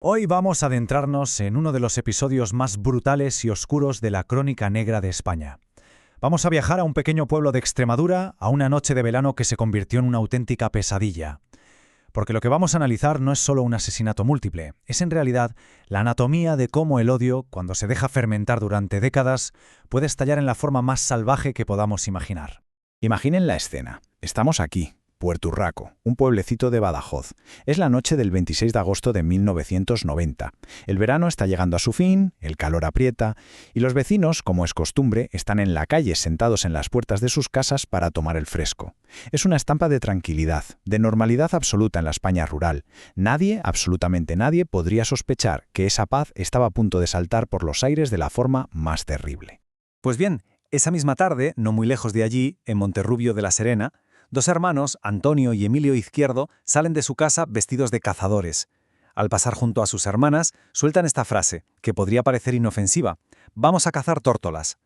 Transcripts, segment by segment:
Hoy vamos a adentrarnos en uno de los episodios más brutales y oscuros de la Crónica Negra de España. Vamos a viajar a un pequeño pueblo de Extremadura, a una noche de verano que se convirtió en una auténtica pesadilla. Porque lo que vamos a analizar no es solo un asesinato múltiple, es en realidad la anatomía de cómo el odio, cuando se deja fermentar durante décadas, puede estallar en la forma más salvaje que podamos imaginar. Imaginen la escena. Estamos aquí, Puerto Urraco, un pueblecito de Badajoz. Es la noche del 26 de agosto de 1990. El verano está llegando a su fin, el calor aprieta, y los vecinos, como es costumbre, están en la calle sentados en las puertas de sus casas para tomar el fresco. Es una estampa de tranquilidad, de normalidad absoluta en la España rural. Nadie, absolutamente nadie, podría sospechar que esa paz estaba a punto de saltar por los aires de la forma más terrible. Pues bien, esa misma tarde, no muy lejos de allí, en Monterrubio de la Serena, dos hermanos, Antonio y Emilio Izquierdo, salen de su casa vestidos de cazadores. Al pasar junto a sus hermanas, sueltan esta frase, que podría parecer inofensiva: «Vamos a cazar tórtolas».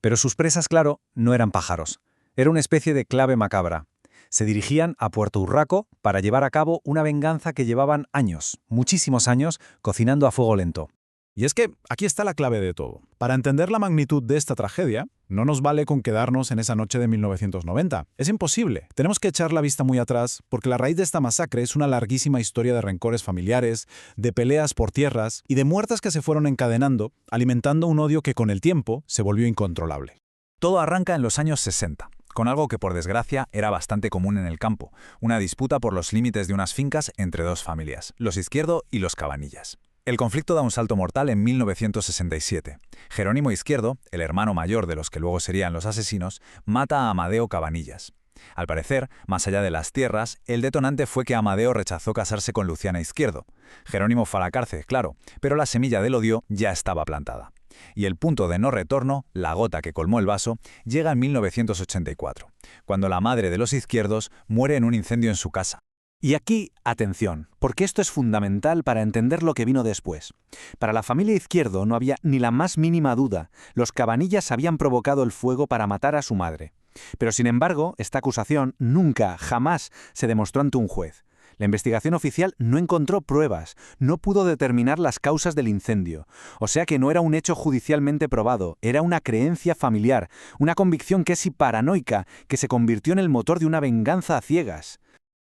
Pero sus presas, claro, no eran pájaros. Era una especie de clave macabra. Se dirigían a Puerto Urraco para llevar a cabo una venganza que llevaban años, muchísimos años, cocinando a fuego lento. Y es que aquí está la clave de todo. Para entender la magnitud de esta tragedia, no nos vale con quedarnos en esa noche de 1990. Es imposible. Tenemos que echar la vista muy atrás, porque la raíz de esta masacre es una larguísima historia de rencores familiares, de peleas por tierras y de muertes que se fueron encadenando, alimentando un odio que con el tiempo se volvió incontrolable. Todo arranca en los años 60, con algo que por desgracia era bastante común en el campo, una disputa por los límites de unas fincas entre dos familias, los Izquierdo y los Cabanillas. El conflicto da un salto mortal en 1967. Jerónimo Izquierdo, el hermano mayor de los que luego serían los asesinos, mata a Amadeo Cabanillas. Al parecer, más allá de las tierras, el detonante fue que Amadeo rechazó casarse con Luciana Izquierdo. Jerónimo fue a la cárcel, claro, pero la semilla del odio ya estaba plantada. Y el punto de no retorno, la gota que colmó el vaso, llega en 1984, cuando la madre de los Izquierdos muere en un incendio en su casa. Y aquí, atención, porque esto es fundamental para entender lo que vino después. Para la familia Izquierdo no había ni la más mínima duda. Los Cabanillas habían provocado el fuego para matar a su madre. Pero sin embargo, esta acusación nunca, jamás se demostró ante un juez. La investigación oficial no encontró pruebas, no pudo determinar las causas del incendio. O sea que no era un hecho judicialmente probado, era una creencia familiar, una convicción casi paranoica que se convirtió en el motor de una venganza a ciegas.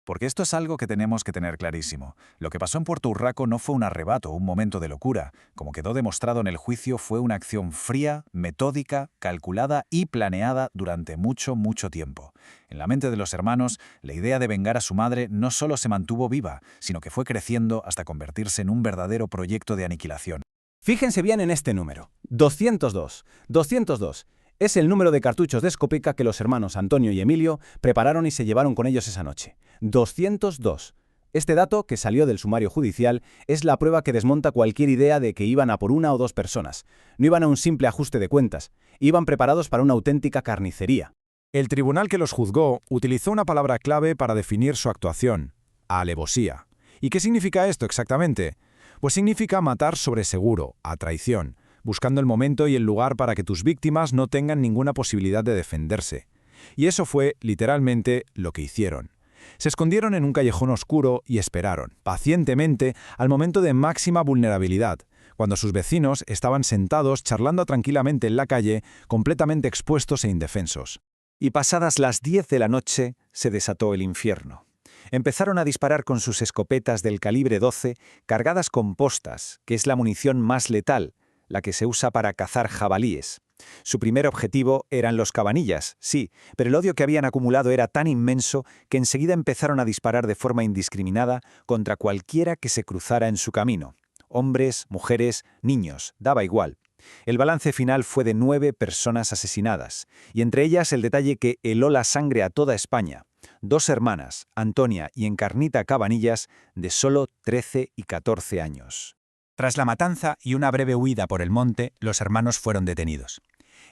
Porque esto es algo que tenemos que tener clarísimo. Lo que pasó en Puerto Urraco no fue un arrebato, un momento de locura. Como quedó demostrado en el juicio, fue una acción fría, metódica, calculada y planeada durante mucho, mucho tiempo. En la mente de los hermanos, la idea de vengar a su madre no solo se mantuvo viva, sino que fue creciendo hasta convertirse en un verdadero proyecto de aniquilación. Fíjense bien en este número. 202. 202. Es el número de cartuchos de escopeta que los hermanos Antonio y Emilio prepararon y se llevaron con ellos esa noche. 202. Este dato, que salió del sumario judicial, es la prueba que desmonta cualquier idea de que iban a por una o dos personas. No iban a un simple ajuste de cuentas, iban preparados para una auténtica carnicería. El tribunal que los juzgó utilizó una palabra clave para definir su actuación: alevosía. ¿Y qué significa esto exactamente? Pues significa matar sobre seguro, a traición, buscando el momento y el lugar para que tus víctimas no tengan ninguna posibilidad de defenderse. Y eso fue, literalmente, lo que hicieron. Se escondieron en un callejón oscuro y esperaron, pacientemente, al momento de máxima vulnerabilidad, cuando sus vecinos estaban sentados charlando tranquilamente en la calle, completamente expuestos e indefensos. Y pasadas las 10 de la noche, se desató el infierno. Empezaron a disparar con sus escopetas del calibre 12, cargadas con postas, que es la munición más letal, la que se usa para cazar jabalíes. Su primer objetivo eran los Cabanillas, sí, pero el odio que habían acumulado era tan inmenso que enseguida empezaron a disparar de forma indiscriminada contra cualquiera que se cruzara en su camino. Hombres, mujeres, niños, daba igual. El balance final fue de 9 personas asesinadas, y entre ellas el detalle que heló la sangre a toda España. 2 hermanas, Antonia y Encarnita Cabanillas, de solo 13 y 14 años. Tras la matanza y una breve huida por el monte, los hermanos fueron detenidos.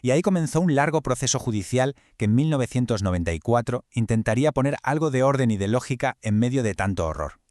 Y ahí comenzó un largo proceso judicial que en 1994 intentaría poner algo de orden y de lógica en medio de tanto horror.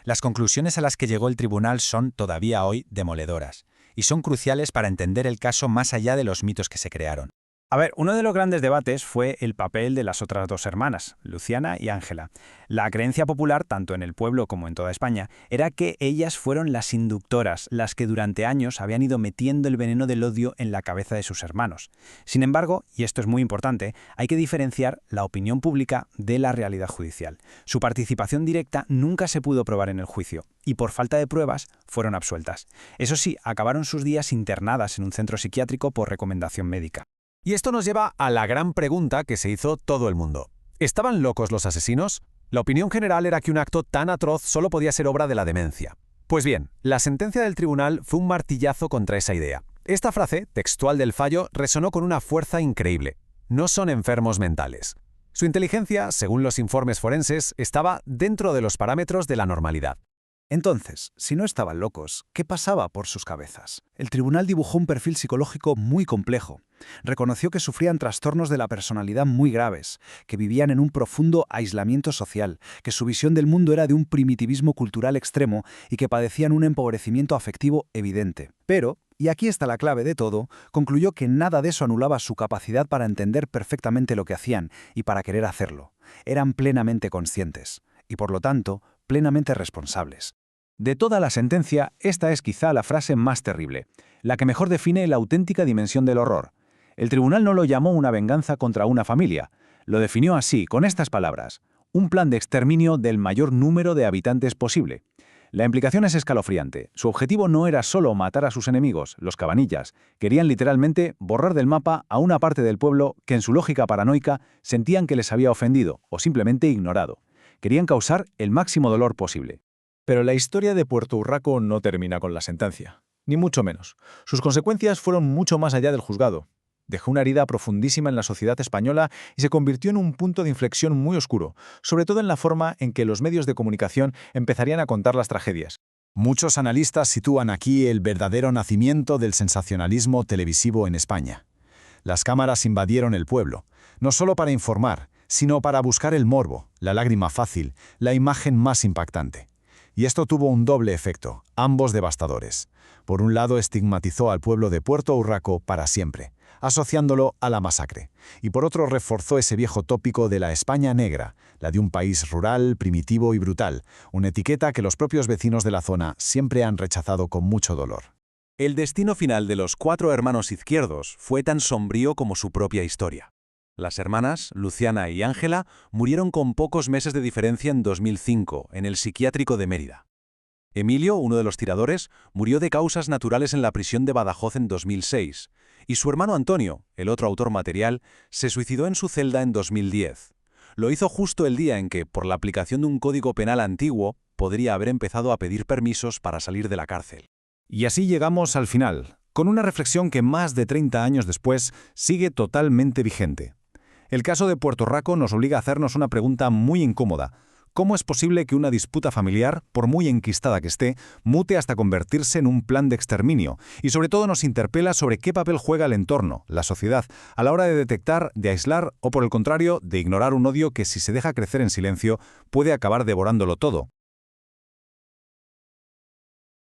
Las conclusiones a las que llegó el tribunal son todavía hoy demoledoras, y son cruciales para entender el caso más allá de los mitos que se crearon. A ver, uno de los grandes debates fue el papel de las otras dos hermanas, Luciana y Ángela. La creencia popular, tanto en el pueblo como en toda España, era que ellas fueron las inductoras, las que durante años habían ido metiendo el veneno del odio en la cabeza de sus hermanos. Sin embargo, y esto es muy importante, hay que diferenciar la opinión pública de la realidad judicial. Su participación directa nunca se pudo probar en el juicio, y por falta de pruebas fueron absueltas. Eso sí, acabaron sus días internadas en un centro psiquiátrico por recomendación médica. Y esto nos lleva a la gran pregunta que se hizo todo el mundo. ¿Estaban locos los asesinos? La opinión general era que un acto tan atroz solo podía ser obra de la demencia. Pues bien, la sentencia del tribunal fue un martillazo contra esa idea. Esta frase, textual del fallo, resonó con una fuerza increíble. No son enfermos mentales. Su inteligencia, según los informes forenses, estaba dentro de los parámetros de la normalidad. Entonces, si no estaban locos, ¿qué pasaba por sus cabezas? El tribunal dibujó un perfil psicológico muy complejo. Reconoció que sufrían trastornos de la personalidad muy graves, que vivían en un profundo aislamiento social, que su visión del mundo era de un primitivismo cultural extremo y que padecían un empobrecimiento afectivo evidente. Pero, y aquí está la clave de todo, concluyó que nada de eso anulaba su capacidad para entender perfectamente lo que hacían y para querer hacerlo. Eran plenamente conscientes y, por lo tanto, plenamente responsables. De toda la sentencia, esta es quizá la frase más terrible, la que mejor define la auténtica dimensión del horror. El tribunal no lo llamó una venganza contra una familia, lo definió así, con estas palabras: un plan de exterminio del mayor número de habitantes posible. La implicación es escalofriante. Su objetivo no era solo matar a sus enemigos, los cabanillas. Querían literalmente borrar del mapa a una parte del pueblo que en su lógica paranoica sentían que les había ofendido o simplemente ignorado. Querían causar el máximo dolor posible. Pero la historia de Puerto Urraco no termina con la sentencia, ni mucho menos. Sus consecuencias fueron mucho más allá del juzgado. Dejó una herida profundísima en la sociedad española y se convirtió en un punto de inflexión muy oscuro, sobre todo en la forma en que los medios de comunicación empezarían a contar las tragedias. Muchos analistas sitúan aquí el verdadero nacimiento del sensacionalismo televisivo en España. Las cámaras invadieron el pueblo, no solo para informar, sino para buscar el morbo, la lágrima fácil, la imagen más impactante. Y esto tuvo un doble efecto, ambos devastadores. Por un lado, estigmatizó al pueblo de Puerto Urraco para siempre, asociándolo a la masacre. Y por otro, reforzó ese viejo tópico de la España negra, la de un país rural, primitivo y brutal, una etiqueta que los propios vecinos de la zona siempre han rechazado con mucho dolor. El destino final de los 4 hermanos Izquierdos fue tan sombrío como su propia historia. Las hermanas, Luciana y Ángela, murieron con pocos meses de diferencia en 2005, en el psiquiátrico de Mérida. Emilio, uno de los tiradores, murió de causas naturales en la prisión de Badajoz en 2006, y su hermano Antonio, el otro autor material, se suicidó en su celda en 2010. Lo hizo justo el día en que, por la aplicación de un código penal antiguo, podría haber empezado a pedir permisos para salir de la cárcel. Y así llegamos al final, con una reflexión que más de 30 años después sigue totalmente vigente. El caso de Puerto Urraco nos obliga a hacernos una pregunta muy incómoda. ¿Cómo es posible que una disputa familiar, por muy enquistada que esté, mute hasta convertirse en un plan de exterminio? Y sobre todo nos interpela sobre qué papel juega el entorno, la sociedad, a la hora de detectar, de aislar o, por el contrario, de ignorar un odio que, si se deja crecer en silencio, puede acabar devorándolo todo.